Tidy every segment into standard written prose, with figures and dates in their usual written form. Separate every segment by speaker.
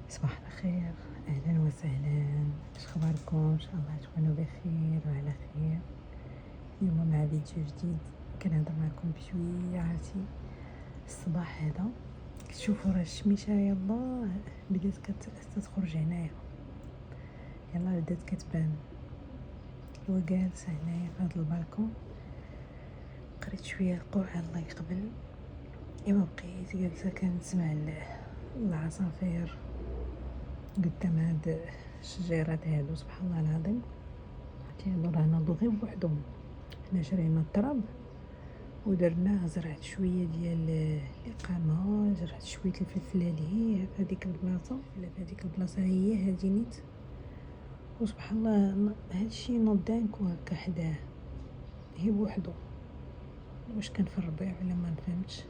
Speaker 1: صباح الخير، أهلا وسهلا. ايش اخباركم؟ ان شاء الله تكونوا بخير وعلى خير. اليوم مع فيديو جديد كنهضر معكم بشويه. عرفتي الصباح هذا كتشوفوا راه الشميشه يلا بدات كتخرج هنايا، يلا بدات كتبان. هو جالس هنايا في هذا البالكون، قريت شويه القرآن الله يقبل. ايوا بقيت جالسه كنسمع العصافير قدام هاد الشجيرات هادو. سبحان الله العظيم، هادو راه ناضو غير بوحدهم. حنا شرينا التراب ودرناه، زرعت شويه ديال القمح، زرعت شويه الفلفل الهيه في هذيك البلاصه، في هذيك البلاصه هي هادي نيت. وسبحان الله هادشي نضانكو هكا حداه هي بوحدو. واش كان في الربيع ولا ما نفهمتش.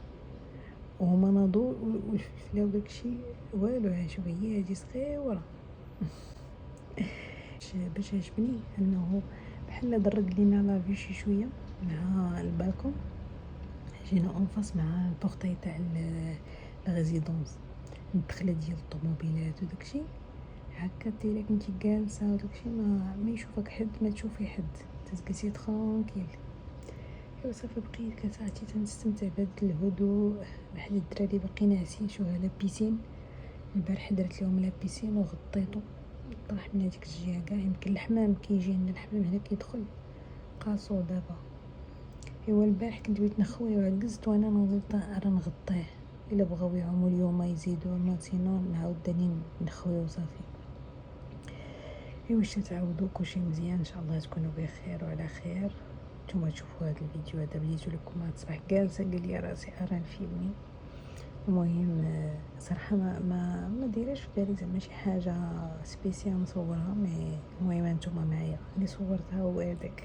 Speaker 1: وهما ناضو والفلفله وداكشي والو، عاشوا هي هادي صغيره. باش عجبني انه بحال درق لينا لافي شي شويه مع البالكون، جينا اونفاس مع البورتاي تاع الريزيدونس، الدخله ديال الطوموبيلات وداكشي. هكا ديريك انتي جالسه وداكشي ما يشوفك حد، ما تشوفي حد، تجلسي ترانكيل. ايوا صافي بقيت كساعتي تنستمتع بهاد الهدوء. بحال الدراري باقيين عسيشو على بيسين. البارح درت لهم لا بيسين وغطيتو، طاح من هذيك الجهه كاع. يمكن الحمام كيجي عندنا، الحمام هنا كيدخل قاصو دابا. ايوا البارح كنت بغيت نخوي وعجزت وانا نوضت راه نغطيه. الا بغاو يعوموا اليوم يزيدوا ماتينو نعاود تاني نخوي وصافي. ايوا واش تعاودوا كلشي مزيان ان شاء الله تكونوا بخير وعلى خير. نتوما تشوفوا هذا الفيديو هذا بديتو لكم هاد الصباح جالسه قال لي راسي ارى فيلمي. المهم صراحه ما دايرش في بالي زعما شي حاجه سبيسيال نصورها، مي المهم انتوما معايا اللي صورتها هو هذاك.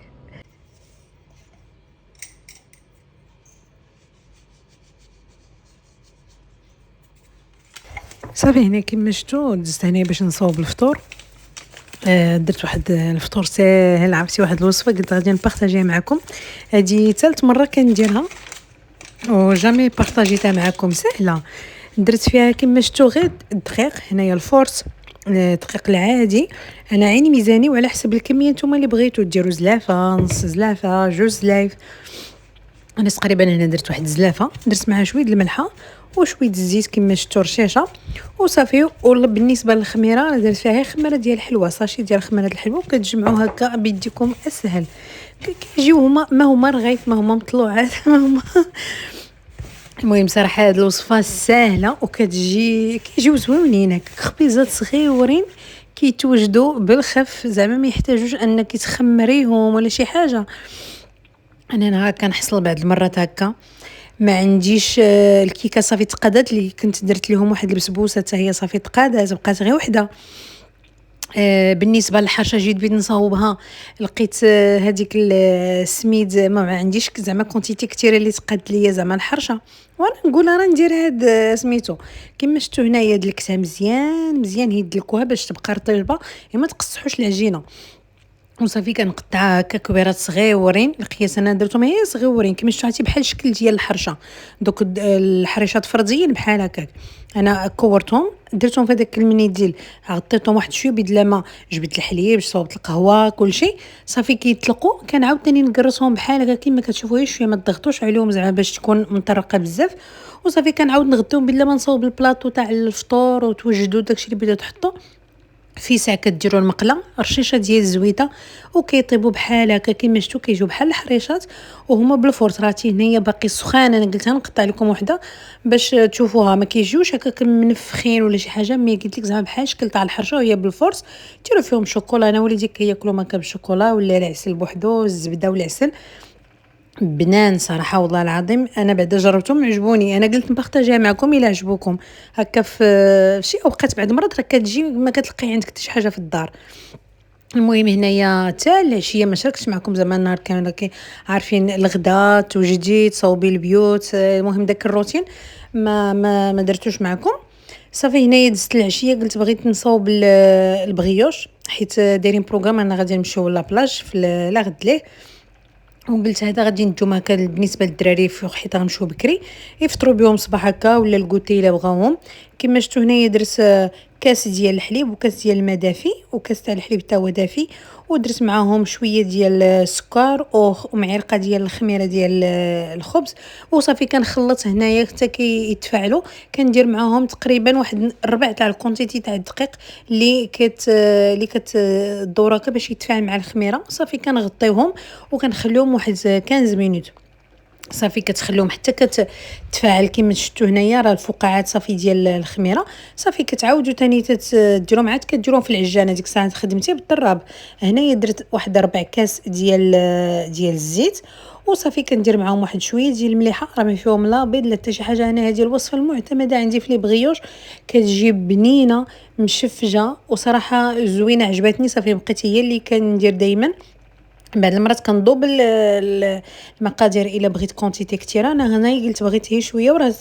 Speaker 1: صافي هنا كيما شفتوا دزت هنا باش نصاوب الفطور. درت واحد الفطور ساهل، عرفتي واحد الوصفه قلت غادي نبارطاجيها معكم. هذه ثالث مره كنديرها وجامي بارطاجيتها معكم. سهله، درت فيها كما شفتوا غير الدقيق. هنايا الفورس الدقيق العادي، انا عيني ميزاني وعلى حسب الكميه نتوما اللي بغيتو ديروا. زلافه، نص زلافه، جوج زلايف. انا تقريبا هنا درت واحد زلافه، درت معها شويه الملحه وشويه الزيت كما شفتوا رشاشه وصافي. وبالنسبه للخميره انا درت فيها خميره ديال الحلوه، ساشي ديال خميره الحلوه، كتجمعوا هكا بيديكم اسهل. كيجيو هما ما هما رغيف، ما هما مطلوعات، ما هما. المهم صراحه هاد الوصفه ساهله كيجيو زوينين هكا، خبيزات صغيورين كيتوجدوا بالخف، زعما ما يحتاجوش انك تخمريهم ولا شي حاجه. انا هكا نحصل بعض المرات هكا ما عنديش الكيكه صافي تقادات، اللي كنت درت لهم واحد البسبوسه حتى هي صافي تقادات، بقات غير وحده. بالنسبه للحرشه جيت بغيت نصاوبها، لقيت هذيك السميد ما عنديش زعما كونتيتي كثيره اللي تقاد ليا زعما الحرشه. وانا نقول راه ندير هاد سميتو كما شفتوا هنايا دلكتها مزيان مزيان، هي دلكوها باش تبقى رطيبه ما تقصحوش العجينه. وصافي كنقطعها هكا كبيرات صغيورين. القياس انا درتهم هي صغيورين كما شفتوا بحال الشكل ديال الحرشه، دوك الحريشات فرديين بحال هكاك. انا كورتهم درتهم في داك المنيديل، غطيتهم واحد شويه بيد الماء، جبت الحليب، صوبت القهوه، كلشي صافي كيطلقوا. كنعاود ثاني نقرصهم بحال هكا كما كتشوفوا شويه، ما تضغطوش عليهم زعما باش تكون مطرقه بزاف. وصافي كنعاود نغديهم بلا ما نصاوب البلاطو تاع الفطور وتوجدوا داكشي اللي بغيتو تحطوا في ساعه. كديروا المقله رشيشه ديال الزويته وكيطيبوا بحال هكا كما شفتوا، كيجيو بحال الحريشات وهما بالفرص. راتي هنايا باقي سخانه، انا قلت نقطع لكم وحده باش تشوفوها، ما كيجيوش هكا منفخين ولا شي حاجه، مي قلت لك زعما بحال شكل تاع الحرشه وهي بالفرص. ديروا فيهم شوكولا، انا وليدي كياكلوا ماكا بالشوكولا ولا العسل بوحدو، الزبده والعسل بنان صراحه والله العظيم. انا بعدا جربتهم عجبوني، انا قلت نبارطاجيها معكم الا عجبوكم. هكا في شي اوقات بعد مرات راه كتجي ما كتلقاي عندك حتى شي حاجه في الدار. المهم هنايا حتى العشيه ما شاركتش معكم زعما النهار كامل، عارفين الغداء توجدي تصوبي البيوت، المهم داك الروتين ما درتوش معكم. صافي هنايا دزت العشيه، قلت بغيت نصاوب البغيوش حيت دايرين بروغرام انا غادي نمشيو لابلاج في لا غد ليه. وقلت هذا غادي نتوما هكا بالنسبه للدراري في حيت غنمشيو بكري يفطروا بهم صباح هكا ولا الكوتي الا بغاوهم. كما شفتوا هنايا درت كاس ديال الحليب وكاس ديال الماء دافي، وكاس تاع الحليب حتى هو دافي، ودرت معاهم شويه ديال السكر ومعلقه ديال الخميره ديال الخبز، وصافي كنخلط هنايا حتى كيتفاعلوا. كندير معاهم تقريبا واحد الربع تاع الكونتيتي تاع الدقيق اللي كتدورك باش يتفاعل مع الخميره. صافي كنغطيوهم وكنخليهم واحد 15 مينوت. صافي كتخليهم حتى كتفاعل كما شفتوا هنايا، راه الفقاعات صافي ديال الخميره. صافي كتعاودوا ثاني تديروهم عاد كديروهم في العجانه. ديك الساعه خدمتي بالطراب. هنايا درت واحد 4 كاس ديال الزيت، وصافي كندير معاهم واحد شويه ديال المليحه، راه ما فيهم لا بيض لا حتى شي حاجه. انا هذه الوصفه المعتمده عندي في لي بغيوش، كتجي بنينه مشفجه وصراحه زوينه عجبتني. صافي بقيت هي اللي كندير دائما. بعض المرات كنضوب المقادير الا بغيت كونتيتي كثيره. انا هنايا قلت بغيت هي شويه وراه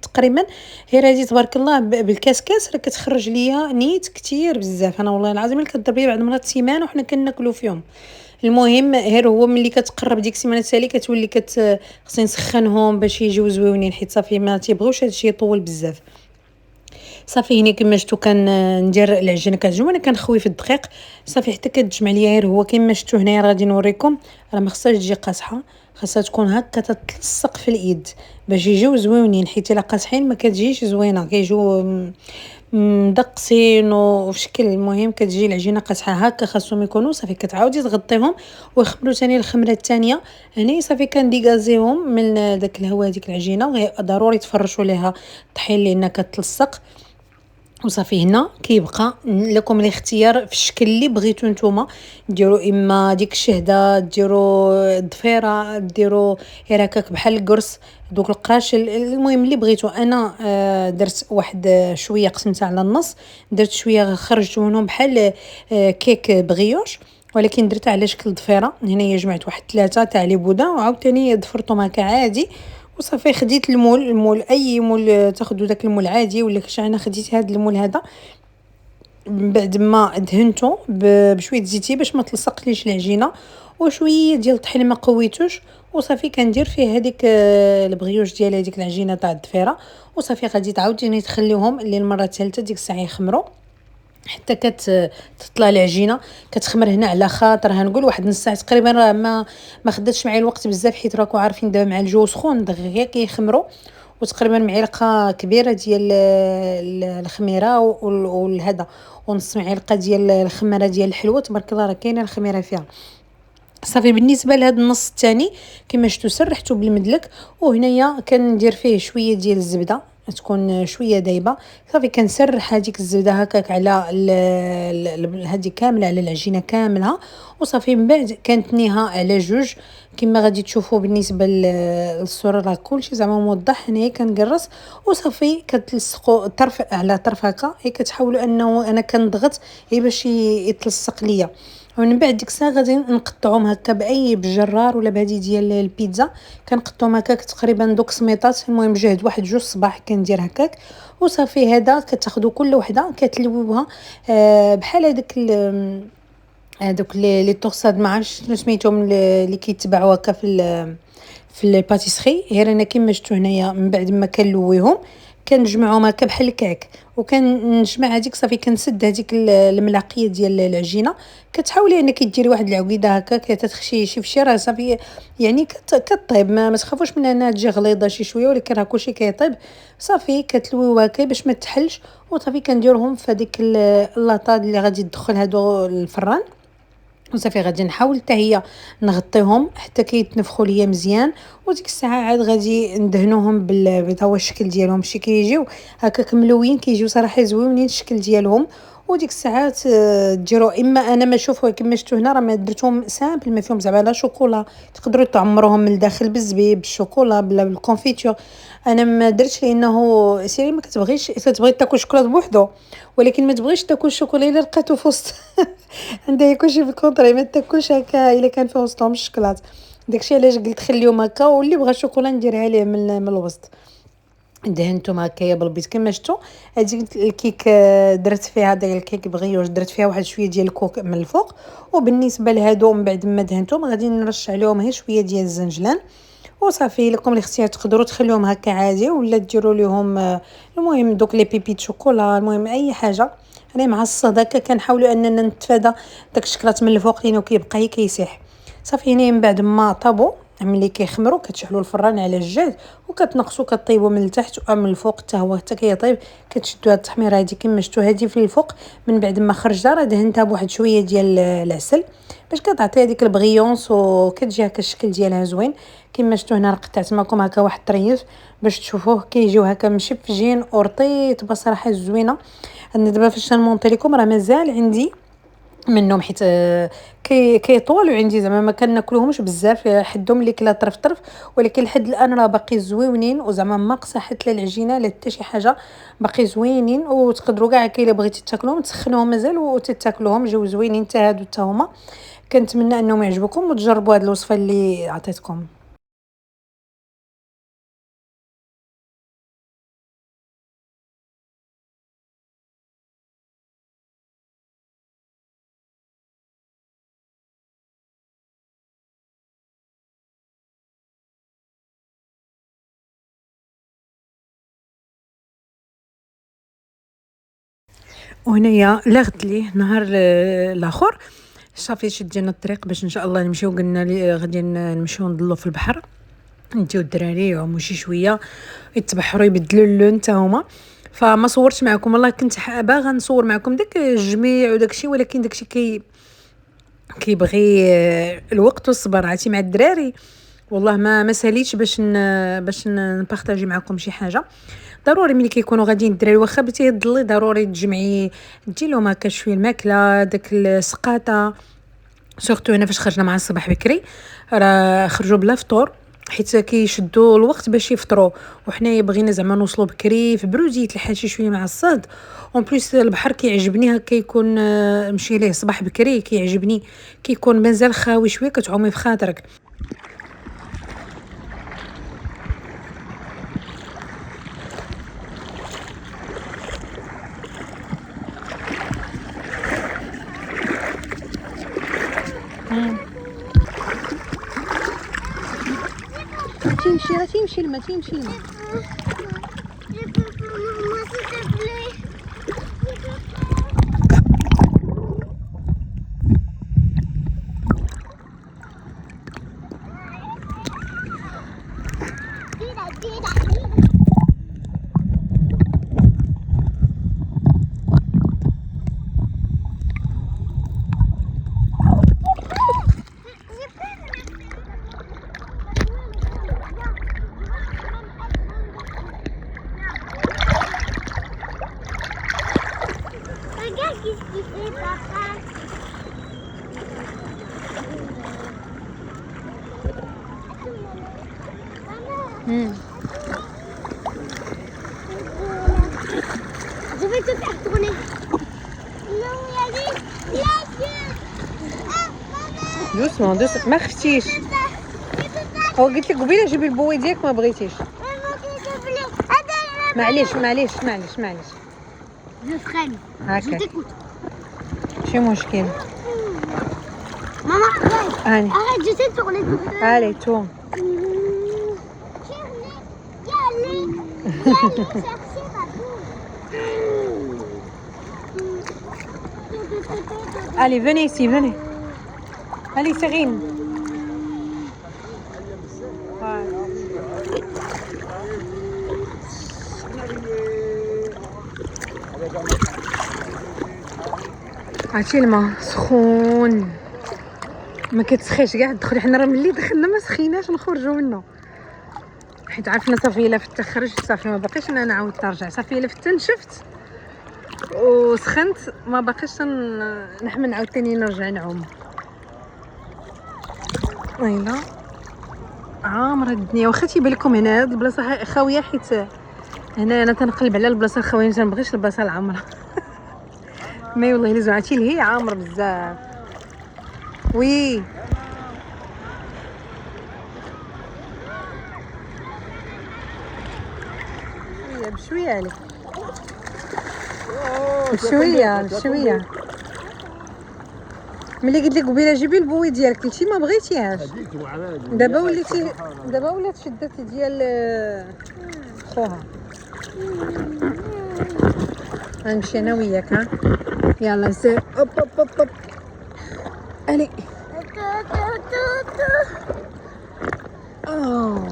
Speaker 1: تقريبا هي هذه تبارك الله بالكاسكاس راه كتخرج ليا نيت كثير بزاف. انا والله العظيم اللي كضربي بعض المرات سيمانه وحنا كناكلوا فيهم. المهم غير هو ملي كتقرب ديك السيمانه التالي كتولي خصني نسخنهم باش يجيو زويونين، حيت صافي ما تيبغيوش هادشي يطول بزاف. صافي هنا كما شفتوا ندير العجينه كتجمع. انا كنخوي في الدقيق صافي حتى كتجمع ليا. غير هو كما شفتوا هنايا غادي نوريكم، راه ما خصهاش تجي قاصحه، خاصها تكون هكا تتلصق في اليد باش يجيو زوينين. حيت الا قاصحين ما كتجيش زوينه، كيجيو مدقسين وفي شكل. المهم كتجي العجينه قاصحه هكا خاصهم يكونوا. صافي كتعاودي تغطيهم ويخمروا ثاني الخمره الثانيه. هنا صافي كنديكازيهم من داك الهواء ديك العجينه، ضروري تفرشوا ليها الطحين لان كتلصق. وصافي هنا كيبقى لكم الاختيار في الشكل اللي بغيتو نتوما. ديروا اما ديك الشهده، ديروا الضفيره، ديروا غير هكاك بحال القرص، دوك القراش. المهم اللي بغيتو. انا درت واحد شويه قسمتها على النص، درت شويه خرجت منهم بحال كيك بغيوش، ولكن درتها على شكل ضفيره. هنايا جمعت واحد 3 تاع لي بودان وعاوتاني ضفرتهم هكا عادي. وصافي خديت المول اي مول تاخذوا داك المول عادي ولا كاش. انا خديت هذا المول هذا بعد ما دهنته بشويه زيتي باش ما تلصقليش العجينه، وشويه ديال الطحين ما قويتوش. وصافي كندير فيه هذيك البغيوش ديال هذيك العجينه تاع الضفيره. وصافي غادي تعاودي تخليهم للمره الثالثه ديك الساعه يخمروا حتى تطلع العجينه. كتخمر هنا على خاطرها نقول واحد نص ساعه تقريبا. راه ما خداتش معايا الوقت بزاف حيت راكم عارفين دابا مع الجو سخون دغيا كيخمروا. وتقريبا معلقه كبيره ديال الخميره والهذا، ونص معلقه ديال الخماره ديال الحلوه. تبارك الله راه كاينه الخميره فيها. صافي بالنسبه لهذا النص الثاني كما شفتوا سرحته بالمدلك، وهنايا كندير فيه شويه ديال الزبده تكون شويه دايبه. صافي كنسرح هذيك الزبده هكاك على هذه كامله على العجينه كاملها. وصافي من بعد كنتنيها على جوج كما غادي تشوفوا. بالنسبه للصوره راه كلشي زعما موضح. هنايا كنقرص وصافي كتلصقوا طرف على طرف هكا. هي كتحاولوا انه انا كنضغط هي باش يتلصق ليا. ومن بعد ديك الساعه غادي نقطعهم هكا باي بجرار ولا بهذه ديال البيتزا. كنقطعهم هكاك تقريبا دوك سميطات. المهم جهد واحد جوج صباح كندير هكاك. وصافي هذا كتاخذوا كل وحده كتلووها بحال هذوك لي طوساد ما عرفتش شنو سميتهم اللي كيتباعوا هكا في الباتيسري. غير انا كما شفتوا هنايا من بعد ما كنلويهم كنجمعهم هكا بحال الكعك. وكنجمع هذيك صافي كنسد هذيك الملاقيه ديال العجينه. كتحاولي انك ديري واحد العقيده هكا كتخشي شي راه صافي يعني كطيب. ما تخافوش من انها تجي غليظه شي شويه، ولكن راه كلشي كيطيب. صافي كتلويو هكا باش ما تحلش. وصافي كنديرهم في هذيك اللاطاد اللي غادي تدخل هادو الفران. وصافي غادي نحاول حتى هي نغطيهم حتى كيتنفخوا ليا مزيان. وديك الساعه عاد غادي ندهنوهم هذا هو الشكل ديالهم. شي كيجيو هكاك ملوين كيجيو صراحه زوينين الشكل ديالهم. وديك الساعات ديروا اما انا ما شوفوا كما شفتوا هنا راه ما درتهم سامبل ما فيهم زعما لا شوكولا. تقدروا تعمروهم من الداخل بالزبيب بالشوكولا بلا بالكونفيتور. انا ما درتش لانه سيري ما كتبغيش تبغي تاكل شوكولا بوحدو، ولكن ما تبغيش تاكل الشوكولا الا لقاتو في وسط عندها كلشي في الكونطري ما تاكلش هكا الا كان فيه وسطهم الشكلاط. داكشي علاش قلت خليهم هكا، واللي بغى الشوكولا نديرها ليه من الوسط. دهنتهم هكايا بالبيض كما شفتوا. هذيك الكيك درت فيها داك الكيك بغيوش درت فيها واحد شويه ديال الكوك من الفوق. وبالنسبه لهادو من بعد ما دهنتهم غادي نرش عليهم غير شويه ديال الزنجلان. وصافي لكم الاختيار تقدروا تخليهم هكا عادي ولا ديروا لهم المهم دوك لي بيبي شوكولا المهم اي حاجه. انا مع الصاد هكا كنحاولوا اننا نتفادى داك الشكلاط من الفوق لانه كيبقى كيسيح. صافي هنا من بعد ما طابوا ملي كيخمروا كتشعلوا الفران على الجهد وكتنقصوا كطيبوا من التحت ومن الفوق حتى هو حتى كيطيب. كتشدوا هاد التحميره هذه كما شفتوا هذه في الفوق من بعد ما خرجتها راه دهنتها بواحد شويه ديال العسل باش كتعطي هذيك البغيونس وكتجي هكا الشكل ديالها زوين. كما شفتوا هنا قطعت معكم هكا واحد الطريف باش تشوفوه كيجيو هكا مشفجين ورطيط بصراحه زوينه. انا دابا فاش نمونطي لكم راه مازال عندي منهم حيت كيطولوا عندي زعما ما كناكلوهمش بزاف حدهم اللي كلا طرف طرف ولكن لحد الان راه باقي زويونين وزعما ما قصحت لا العجينه لا حتى شي حاجه باقي زوينين وتقدروا كاع كي الا بغيتي تاكلوهم تسخنوهم مازال وتتاكلوهم جاو زوينين حتى هادو حتى هما. كنتمنى انهم يعجبوكم وتجربوا هاد الوصفه اللي عطيتكم. وهنايا لا غد ليه نهار الاخر صافي شدينا الطريق باش ان شاء الله نمشيو قلنا لي غادي نمشيو نضلوا في البحر نديو الدراري يعوموا شي شويه يتبحروا يبدلوا اللون حتى هما. فما صورتش معكم والله كنت باغا نصور معكم داك الجميع وداك الشيء ولكن داك الشيء كيبغي الوقت والصبر عرفتي مع الدراري. والله ما ساليتش باش نبارطاجي معكم شي حاجه. ضروري ملي كيكونوا غاديين الدراري واخا بغيتي تضلي ضروري تجمعي دير لهم هكا شويه الماكله داك السقاطه. سورتو هنا فاش خرجنا مع الصباح بكري راه خرجوا بلا فطور حيت كيشدوا الوقت باش يفطروا وحنايا بغينا زعما نوصلوا بكري في بروديت لحال شي شويه مع الصاد. اون بليس البحر كيعجبني هكا يكون نمشي ليه صباح بكري كيعجبني كيكون مازال خاوي شويه كتعومي في خاطرك. تمشي لما تمشي لما
Speaker 2: Regarde ce qu'il fait, papa. Je vais te faire tourner. Non, allez,
Speaker 1: دوسمون ما خفتيش. هو قلت لك قبيله جيبي البوي ديالك ما بغيتيش. معليش.
Speaker 2: Je freine.
Speaker 1: هكا
Speaker 2: Je t'écoute.
Speaker 1: شي مشكل.
Speaker 2: Maman, arrête.
Speaker 1: Allez.
Speaker 2: Arrête, j'essaie de tourner tout seul.
Speaker 1: Allez tourne.
Speaker 2: Y aller chercher ma boule.
Speaker 1: Allez venez ici venez. Allez Cyrine. عرفتي الماء سخون ما كتسخيش كاع تدخلي حنا راه ملي دخلنا ما سخيناش نخرجوا منه حيت عرفنا صافي الا فت خرجت صافي ما باقيش انا نعاود نرجع صافي الا فت نشفت وسخنت ما باقيش نحمل نعاود ثاني نرجع نعوم. ويلا عامره الدنيا واخا تيبان لكم هنا هاد البلاصه خاويه حيت هنا انا تنقلب على البلاصه الخاويه ما تنبغيش البلاصه العامره مي والله الا زعتي لهي عامر بزاف. وي بشويه عليك بشويه ملي قلت لك قبيله جيبي البوي ديالك قلتي ما بغيتيهاش.
Speaker 3: هذيك وعلى
Speaker 1: دابا وليتي دابا ولات شدتي ديال خوها. غنمشي انا وياك ها. يلا سير اوب اوب اوب اوب. الي اوه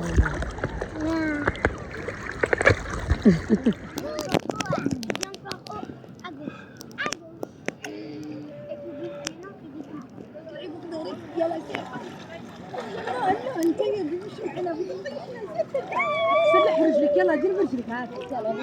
Speaker 1: سلح رجلك يلا دير برجلك هاك يلا.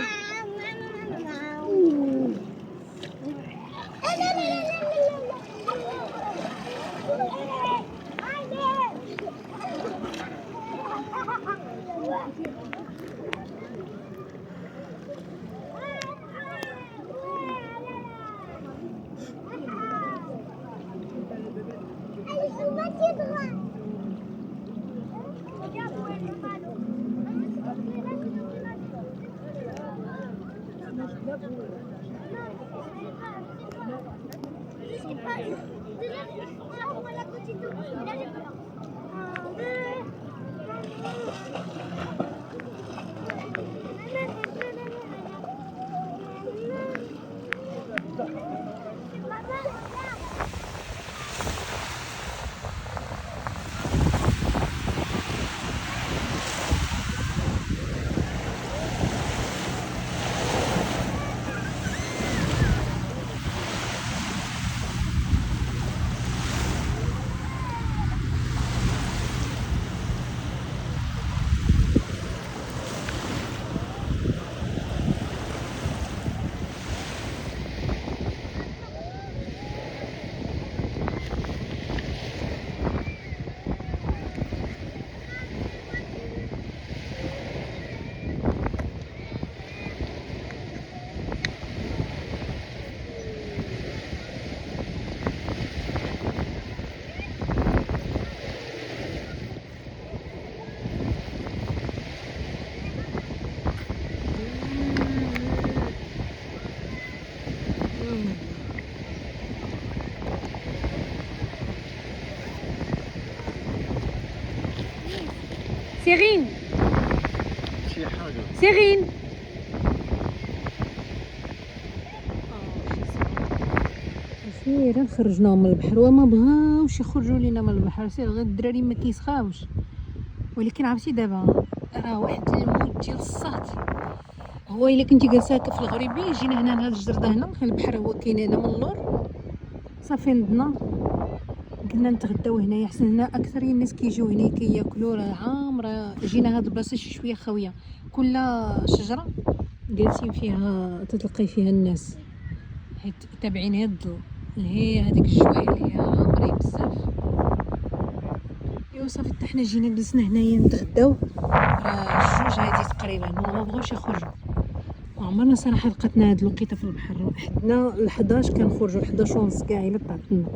Speaker 1: سيرين
Speaker 3: شي حاجه.
Speaker 1: سيرين سير خرجناهم من البحر وما بغاوش يخرجوا لينا من البحر. سير غير الدراري ما كيسخاوش. ولكن عرفتي دابا راه واحد الموت ديال الصهد. هو الا كنتي جالسه هكا في الغريبي جينا هنا لهاد الجردة هنا البحر هو كاين هنا من اللور صافي نضنا قلنا نتغداو هنايا حسن. هنا اكثر الناس كيجيو هنا كياكلوا راه عامره. جينا هاد البلاصه شي شويه خاويه كل شجره جالسين فيها تتلقاي فيها الناس حيت تابعين هاد الضل اللي هي هذيك الجويه اللي هي عامرين بزاف. ايوا صافي حتى حنا جينا جلسنا هنايا نتغداو راه الجوج هادي تقريبا. هما ما بغاوش يخرجوا وعمرنا صراحه لقيتنا هاد الوقيته في البحر. حدنا ل 11 كنخرجوا 11 ونص كاع الا طلعت لنا.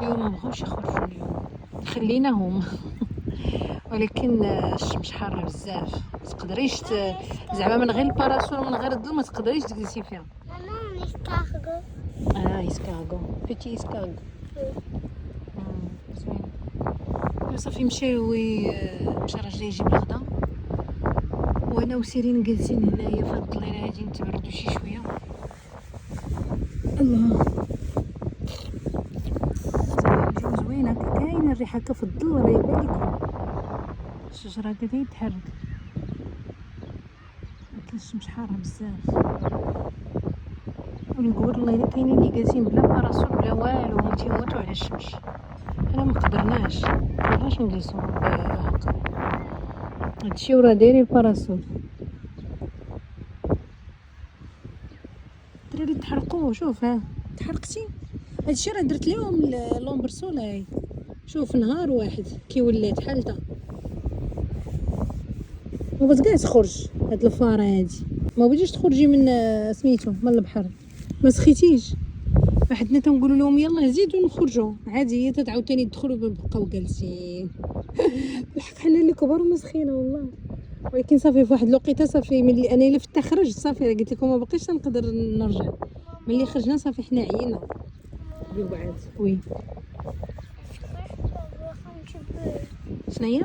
Speaker 1: ايوا ما بغاوش يخرجوا اليوم خليناهم ولكن الشمس حاره بزاف ما تقدريش زعما من غير الباراسول ومن غير الظل ما تقدريش تجلسي فيها. اسكارغو بيتي اسكارغو زوين. صافي مشى راجلي يجيب الغدا وانا وسيرين جالسين هنايا في هاد الليله هادي نتبردوا شي شويه. الله الجو زوين هكا كاينه الريحه هكا في الظل راه يبان لكم الشجره هكا تيتحرك ولكن الشمس حاره بزاف. ونقول الله الا كاينين اللي جالسين بلا باراسول بلا والو هما تيموتوا على الشمس. انا ما قدرناش نجلسوا هكا هادشي وراه دايرين الباراسول. الدراري تحرقوا شوف ها تحرقتي هادشي راه درت لهم لومبرسول هاي شوف نهار واحد كي ولات حالتها ما بغات كاع تخرج. هاد الفاره هادي ما بغيتيش تخرجي من سميتو من البحر ما سخيتيش. فحدنا تنقولوا لهم يلا زيدوا نخرجوا عادي هي تتعاود تاني تدخلوا بقاو جالسين. الحق حنا اللي كبار وما سخينا والله. ولكن صافي في واحد الوقيته صافي ملي انا الا فتا خرجت صافي قلت لكم ما بقيتش نقدر نرجع. ملي خرجنا صافي حنا عيينا وي. شناهي؟